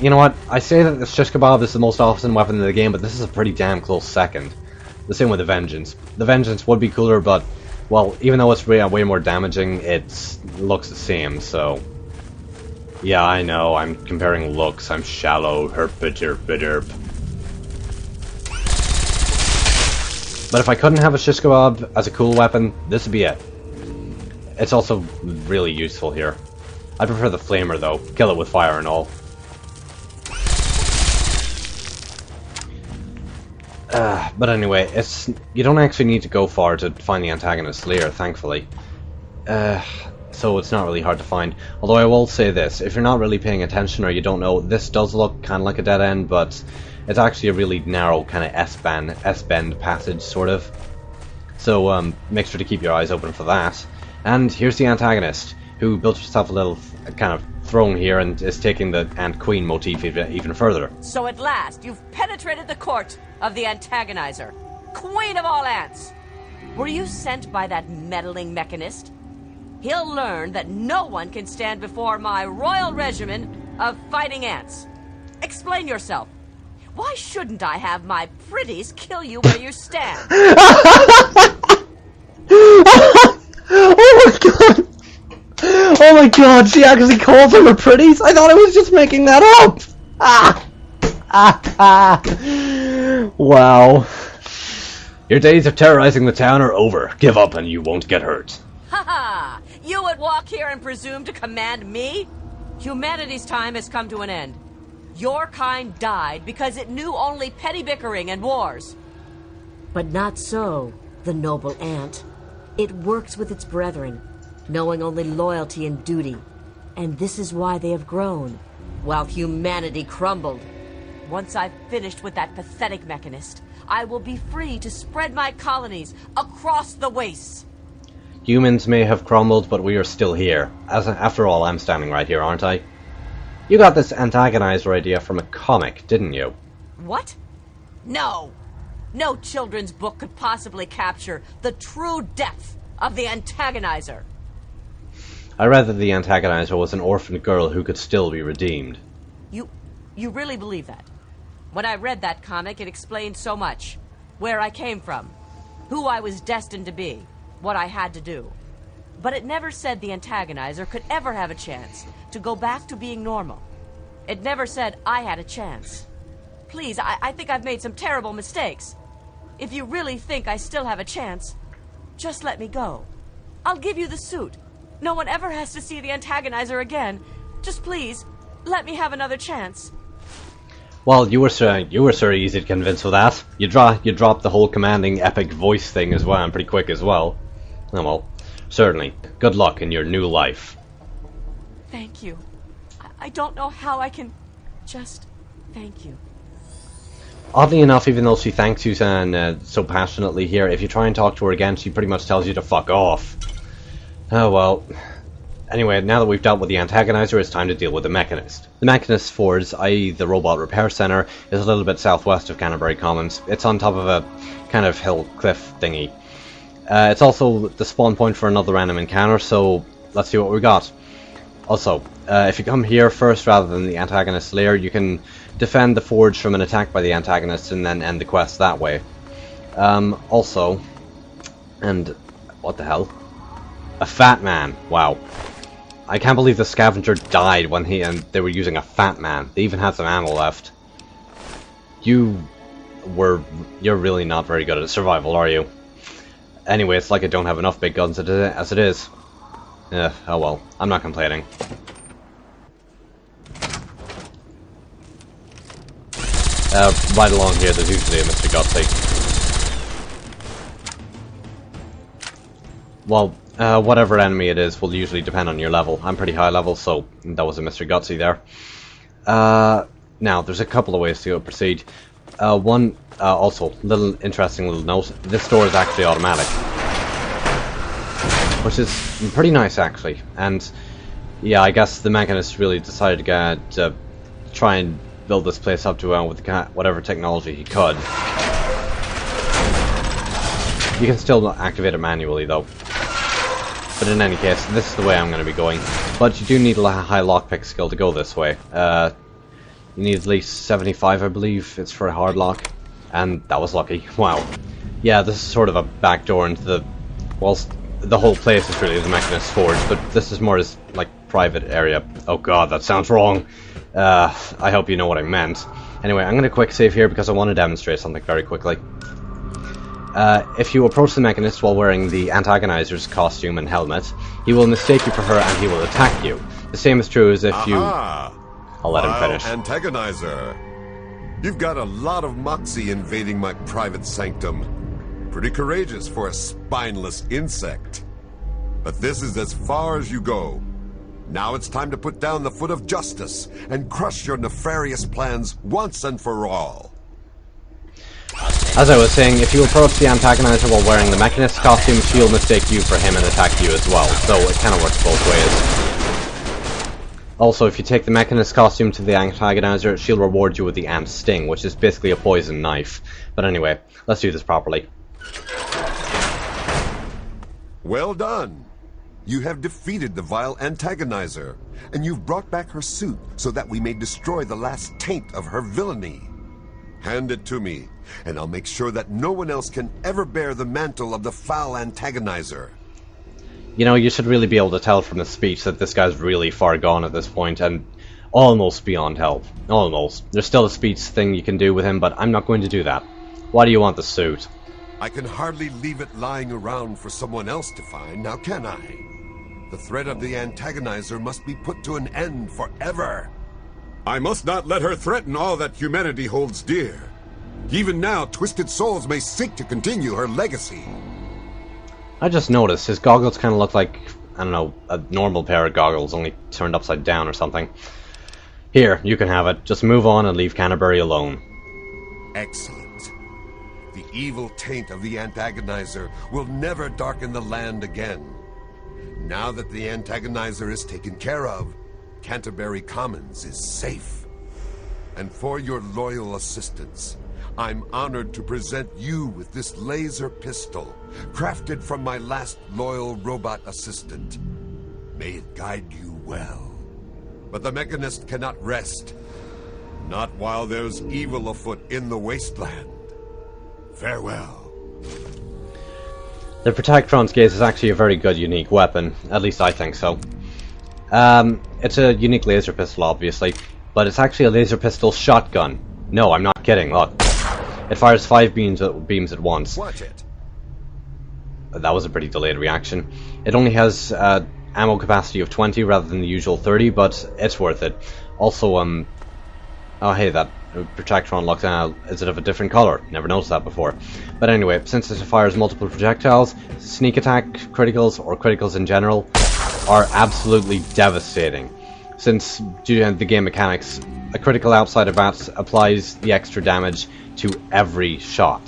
You know what? I say that the shish kebab is the most awesome weapon in the game, but this is a pretty damn close second. The same with the Vengeance. The Vengeance would be cooler, but, well, even though it's way more damaging, it looks the same, so... Yeah, I know, I'm comparing looks, I'm shallow, herp. But if I couldn't have a shish kebab as a cool weapon, this would be it. It's also really useful here. I prefer the flamer though, kill it with fire and all. But anyway, you don't actually need to go far to find the antagonist's lair, thankfully. So it's not really hard to find. Although I will say this, if you're not really paying attention or you don't know, this does look kind of like a dead end, but it's actually a really narrow kind of S-bend passage, sort of. So make sure to keep your eyes open for that. And here's the antagonist, who built herself a little kind of throne here and is taking the Ant Queen motif even further. So at last, you've penetrated the court of the antagonizer, Queen of all ants. Were you sent by that meddling mechanist? He'll learn that no one can stand before my royal regimen of fighting ants. Explain yourself. Why shouldn't I have my pretties kill you where you stand? Oh my god! Oh my god, she actually called them her pretties? I thought I was just making that up! Wow. Your days of terrorizing the town are over. Give up and you won't get hurt. Haha! You would walk here and presume to command me? Humanity's time has come to an end. Your kind died because it knew only petty bickering and wars. But not so, the noble ant. It works with its brethren, knowing only loyalty and duty. And this is why they have grown, while humanity crumbled. Once I've finished with that pathetic mechanist, I will be free to spread my colonies across the wastes. Humans may have crumbled, but we are still here. After all, I'm standing right here, aren't I? You got this antagonizer idea from a comic, didn't you? What? No! No children's book could possibly capture the true depth of the antagonizer. I read that the antagonizer was an orphaned girl who could still be redeemed. You really believe that? When I read that comic, it explained so much. Where I came from, who I was destined to be, what I had to do. But it never said the antagonizer could ever have a chance to go back to being normal. It never said I had a chance. Please, I think I've made some terrible mistakes. If you really think I still have a chance, just let me go. I'll give you the suit. No one ever has to see the antagonizer again. Just please, let me have another chance. Well, you were so easy to convince with that. You dropped the whole commanding epic voice thing as well, and pretty quick as well. Oh well, certainly. Good luck in your new life. Thank you. I don't know how I can just thank you. Oddly enough, even though she thanks you so passionately here, if you try and talk to her again, she pretty much tells you to fuck off. Oh well. Anyway, now that we've dealt with the antagonizer, it's time to deal with the mechanist. The mechanist forge, i.e. the robot repair center, is a little bit southwest of Canterbury Commons. It's on top of a kind of hill cliff thingy. It's also the spawn point for another random encounter, so let's see what we got. Also, if you come here first rather than the antagonist's lair, you can defend the forge from an attack by the antagonist and then end the quest that way. Also, and what the hell? A fat man. Wow. I can't believe the scavenger died when they were using a fat man. They even had some ammo left. You're really not very good at survival, are you? Anyway, it's like I don't have enough big guns as it is. Oh well, I'm not complaining. Right along here, there's usually a Mr. Gutsy. Well, whatever enemy it is will usually depend on your level. I'm pretty high level, so that was a Mr. Gutsy there. Now, there's a couple of ways to proceed. One, also, interesting little note, this door is actually automatic. Which is pretty nice, actually. And, yeah, I guess the mechanist really decided to try and build this place up to with whatever technology he could. You can still activate it manually, though. But in any case, this is the way I'm going to be going. But you do need a high lockpick skill to go this way. You need at least 75, I believe. It's for a hard lock. And that was lucky. Wow. Yeah, this is sort of a backdoor into the... Whilst the whole place is really the Mechanist Forge, but this is more as, like, private area. Oh god, that sounds wrong. I hope you know what I meant. Anyway, I'm going to quick save here because I want to demonstrate something very quickly. If you approach the Mechanist while wearing the Antagonizer's costume and helmet, he will mistake you for her and he will attack you. The same is true as if you... I'll let him finish. Antagonizer. You've got a lot of moxie invading my private sanctum. Pretty courageous for a spineless insect. But this is as far as you go. Now it's time to put down the foot of justice and crush your nefarious plans once and for all. As I was saying, if you approach the Antagonizer while wearing the Mechanist costume, she'll mistake you for him and attack you as well, so it kind of works both ways. Also, if you take the Mechanist costume to the Antagonizer, she'll reward you with the Ant Sting, which is basically a poison knife. But anyway, let's do this properly. Well done! You have defeated the vile Antagonizer, and you've brought back her suit so that we may destroy the last taint of her villainy. Hand it to me, and I'll make sure that no one else can ever bear the mantle of the foul Antagonizer. You know, you should really be able to tell from the speech that this guy's really far gone at this point, and almost beyond help. Almost. There's still a speech thing you can do with him, but I'm not going to do that. Why do you want the suit? I can hardly leave it lying around for someone else to find, now can I? The threat of the Antagonizer must be put to an end forever. I must not let her threaten all that humanity holds dear. Even now, twisted souls may seek to continue her legacy. I just noticed his goggles kind of look like, I don't know, a normal pair of goggles, only turned upside down or something. Here, you can have it. Just move on and leave Canterbury alone. Excellent. The evil taint of the Antagonizer will never darken the land again. Now that the Antagonizer is taken care of, Canterbury Commons is safe. And for your loyal assistance, I'm honored to present you with this laser pistol, crafted from my last loyal robot assistant. May it guide you well. But the Mechanist cannot rest. Not while there's evil afoot in the wasteland. Farewell. The Protectron's Gaze is actually a very good, unique weapon. At least I think so. It's a unique laser pistol, obviously, but it's actually a laser pistol shotgun. No, I'm not kidding, look. It fires 5 beams at once. Watch it. That was a pretty delayed reaction. It only has ammo capacity of 20 rather than the usual 30, but it's worth it. Also, oh hey, that Protectron lockdown is it of a different color? Never noticed that before. But anyway, since it fires multiple projectiles, sneak attack criticals, or criticals in general, are absolutely devastating. Since, due to the game mechanics, a critical outside of that applies the extra damage to every shot.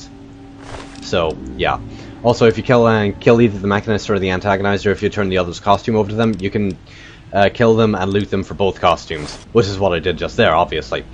So, yeah. Also, if you kill either the Mechanist or the Antagonizer, if you turn the other's costume over to them, you can kill them and loot them for both costumes. Which is what I did just there, obviously.